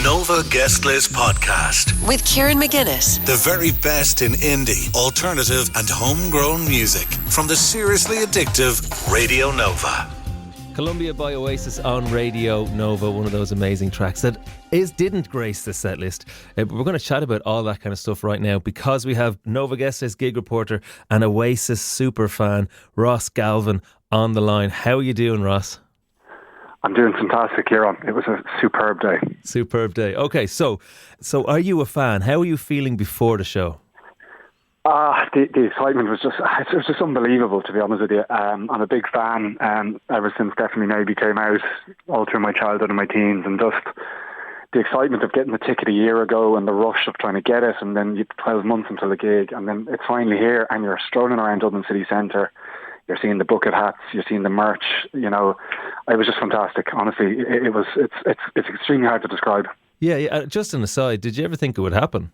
Nova Guest List Podcast with Kieran McGuinness. The very best in indie, alternative and homegrown music from the seriously addictive Radio Nova. Columbia by Oasis on Radio Nova, one of those amazing tracks that didn't grace the set list. But we're going to chat about all that kind of stuff right now because we have Nova Guest List gig reporter and Oasis superfan Ross Galvin on the line. How are you doing, Ross? I'm doing fantastic, Kieran. It was a superb day. Superb day. Okay, so are you a fan? How are you feeling before the show? The excitement was just unbelievable, to be honest with you. I'm a big fan ever since Definitely Maybe came out, all through my childhood and my teens, and just the excitement of getting the ticket a year ago and the rush of trying to get it, and then 12 months until the gig, and then it's finally here, and you're strolling around Dublin City Centre. You're seeing the bucket hats, you're seeing the merch, you know. It was just fantastic, honestly. It's extremely hard to describe. Yeah. Just an aside, did you ever think it would happen?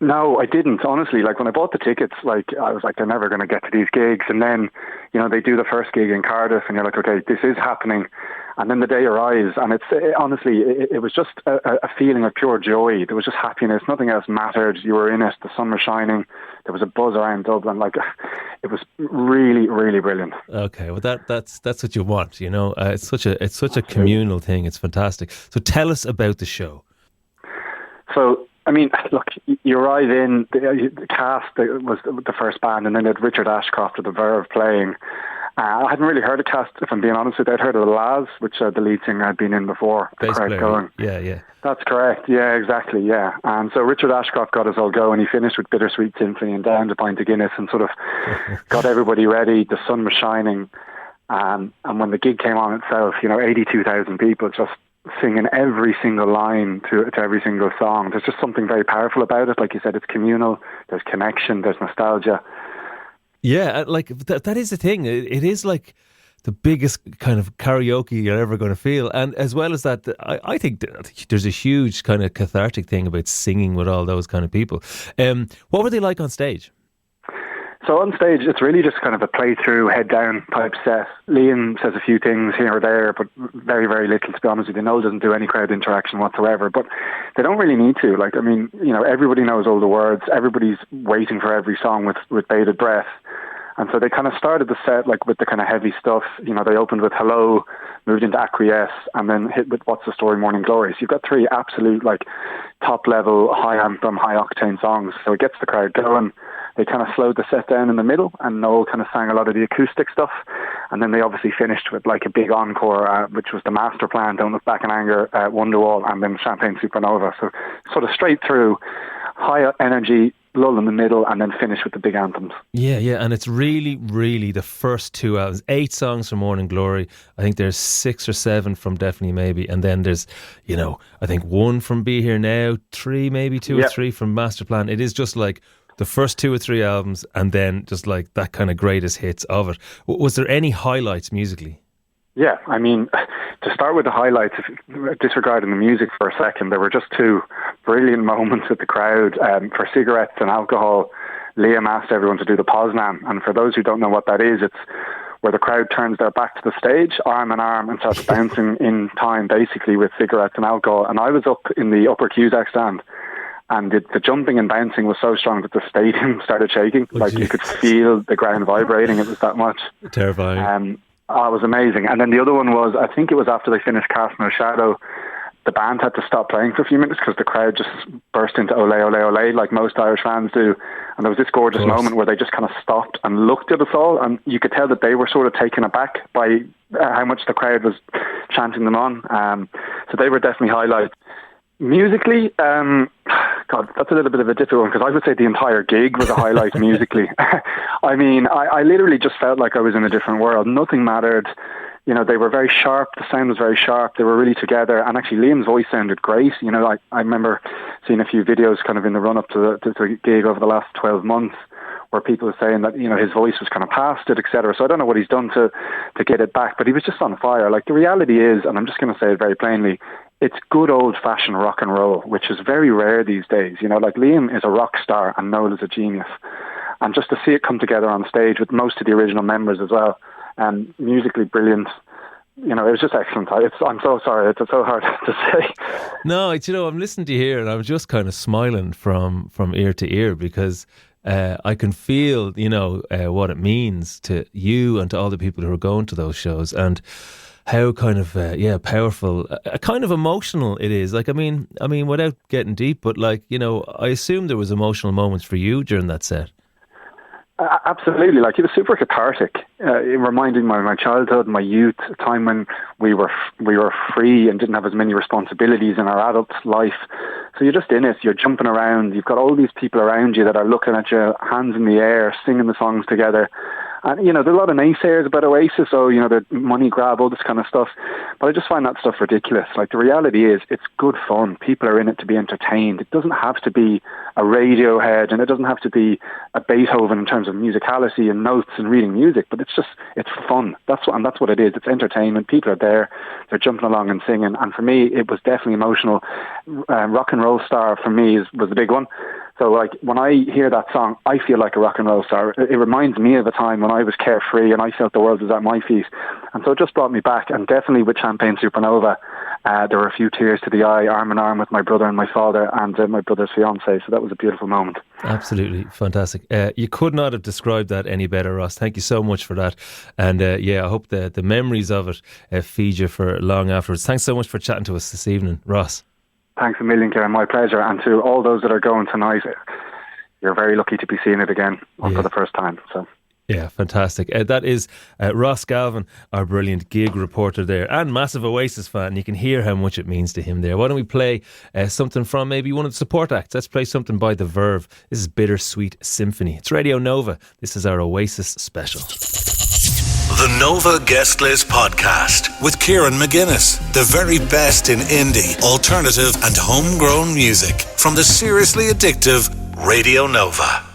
No, I didn't, honestly. Like, when I bought the tickets, I was like, they're never going to get to these gigs. And then, they do the first gig in Cardiff, and you're like, okay, this is happening. And then the day arrives, and honestly, it was just a feeling of pure joy. There was just happiness. Nothing else mattered. You were in it. The sun was shining. There was a buzz around Dublin. It was really, really brilliant. Okay, well, that's what you want. It's such a communal thing. It's fantastic. So tell us about the show. So, look, you arrive in, the cast was the first band, and then they had Richard Ashcroft of The Verve playing. I hadn't really heard of cast, if I'm being honest with you. I'd heard of the Laz, which the lead singer had been in before. Bass player. Yeah. That's correct. Yeah, exactly. Yeah. And so Richard Ashcroft got us all going. He finished with Bittersweet Symphony and Down to Pint of Guinness and sort of got everybody ready. The sun was shining. And when the gig came on itself, 82,000 people just singing every single line to every single song. There's just something very powerful about it. Like you said, it's communal. There's connection. There's nostalgia. Yeah, that is the thing. It is like the biggest kind of karaoke you're ever going to feel. And as well as that, I think there's a huge kind of cathartic thing about singing with all those kind of people. What were they like on stage? So on stage, it's really just kind of a play-through, head-down type set. Liam says a few things here or there, but very, very little, to be honest with you. Noel doesn't do any crowd interaction whatsoever, but they don't really need to. Everybody knows all the words. Everybody's waiting for every song with bated breath. And so they kind of started the set with the kind of heavy stuff. They opened with Hello, moved into Acquiesce, and then hit with What's the Story, Morning Glory. So you've got three absolute top-level, high anthem, high-octane songs. So it gets the crowd going. They kind of slowed the set down in the middle, and Noel kind of sang a lot of the acoustic stuff. And then they obviously finished with a big encore, which was the Master Plan, Don't Look Back in Anger, Wonderwall, and then Champagne Supernova. So sort of straight through, high energy, lull in the middle, and then finish with the big anthems. Yeah, and it's really, really the first two albums. 8 songs from Morning Glory. I think there's 6 or 7 from Definitely Maybe, and then there's, I think 1 from Be Here Now, 3 maybe, 2 or 3 from Master Plan. It is just the first 2 or 3 albums, and then just that kind of greatest hits of it. Was there any highlights musically? Yeah, to start with the highlights, disregarding the music for a second, there were just 2 brilliant moments with the crowd. For cigarettes and alcohol, Liam asked everyone to do the Poznan, and for those who don't know what that is, it's where the crowd turns their back to the stage, arm in arm, and starts bouncing in time, basically, with cigarettes and alcohol. And I was up in the upper Cusack stand, and the jumping and bouncing was so strong that the stadium started shaking. You could feel the ground vibrating. It was that much. Terrifying. It was amazing. And then the other one was, I think it was after they finished Cast No Shadow, the band had to stop playing for a few minutes because the crowd just burst into ole, ole, ole, like most Irish fans do. And there was this gorgeous moment where they just kind of stopped and looked at us all, and you could tell that they were sort of taken aback by how much the crowd was chanting them on. So they were definitely highlights. Musically, God, that's a little bit of a difficult one because I would say the entire gig was a highlight musically. I literally just felt like I was in a different world. Nothing mattered. They were very sharp. The sound was very sharp. They were really together. And actually, Liam's voice sounded great. I remember seeing a few videos kind of in the run-up to the gig over the last 12 months where people were saying that, his voice was kind of past it, etc. So I don't know what he's done to get it back, but he was just on fire. The reality is, and I'm just going to say it very plainly, it's good old-fashioned rock and roll, which is very rare these days. Liam is a rock star and Noel is a genius. And just to see it come together on stage with most of the original members as well, musically brilliant, it was just excellent. I'm so sorry. It's so hard to say. No, I'm listening to you here and I'm just kind of smiling from ear to ear because I can feel, what it means to you and to all the people who are going to those shows and how kind of, powerful, kind of emotional it is. Like, I mean, without getting deep, but like, I assume there was emotional moments for you during that set. Absolutely, like it was super cathartic. It reminded me of my childhood, my youth, a time when we were free and didn't have as many responsibilities in our adult life. So you're just in it, you're jumping around, you've got all these people around you that are looking at you, hands in the air, singing the songs together. And, there's a lot of naysayers about Oasis, the money grab, all this kind of stuff. But I just find that stuff ridiculous. Like, the reality is, it's good fun. People are in it to be entertained. It doesn't have to be a Radiohead, and it doesn't have to be a Beethoven in terms of musicality and notes and reading music, but it's fun. That's what it is. It's entertainment. People are there. They're jumping along and singing. And for me, it was definitely emotional. Rock and Roll Star, for me, was the big one. So, like, when I hear that song, I feel like a rock and roll star. It reminds me of a time when I was carefree and I felt the world was at my feet. And so it just brought me back. And definitely with Champagne Supernova, there were a few tears to the eye, arm in arm with my brother and my father and my brother's fiancée. So that was a beautiful moment. Absolutely fantastic. You could not have described that any better, Ross. Thank you so much for that. And I hope the memories of it feed you for long afterwards. Thanks so much for chatting to us this evening, Ross. Thanks a million, Kieran. My pleasure. And to all those that are going tonight, you're very lucky to be seeing it again for the first time. So. Yeah, fantastic. That is Ross Galvin, our brilliant gig reporter there and massive Oasis fan. You can hear how much it means to him there. Why don't we play something from maybe one of the support acts? Let's play something by The Verve. This is Bittersweet Symphony. It's Radio Nova. This is our Oasis special. The Nova Guest List Podcast with Kieran McGuinness. The very best in indie, alternative and homegrown music from the seriously addictive Radio Nova.